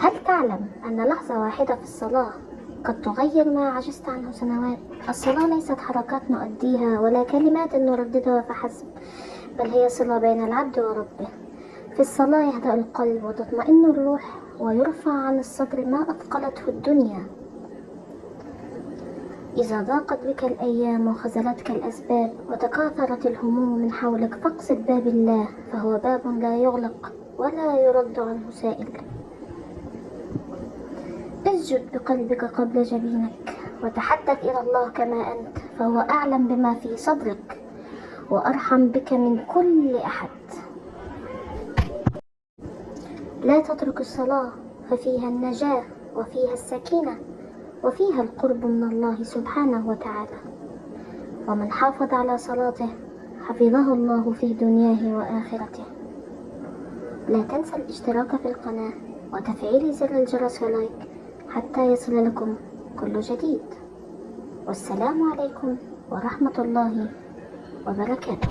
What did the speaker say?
هل تعلم أن لحظة واحدة في الصلاة قد تغير ما عجزت عنه سنوات؟ الصلاة ليست حركات نؤديها ولا كلمات نرددها فحسب، بل هي صلة بين العبد وربه. في الصلاة يهدأ القلب وتطمئن الروح ويرفع عن الصدر ما أثقلته الدنيا. إذا ضاقت بك الأيام وخذلتك الأسباب وتكاثرت الهموم من حولك، فاقصد باب الله، فهو باب لا يغلق ولا يرد عنه سائل. اسجد بقلبك قبل جبينك وتحدث إلى الله كما أنت، فهو أعلم بما في صدرك وأرحم بك من كل أحد. لا تترك الصلاة، ففيها النجاة وفيها السكينة وفيها القرب من الله سبحانه وتعالى. ومن حافظ على صلاته حفظه الله في دنياه وآخرته. لا تنسى الاشتراك في القناة وتفعيل زر الجرس ولايك حتى يصل لكم كل جديد. والسلام عليكم ورحمة الله وبركاته.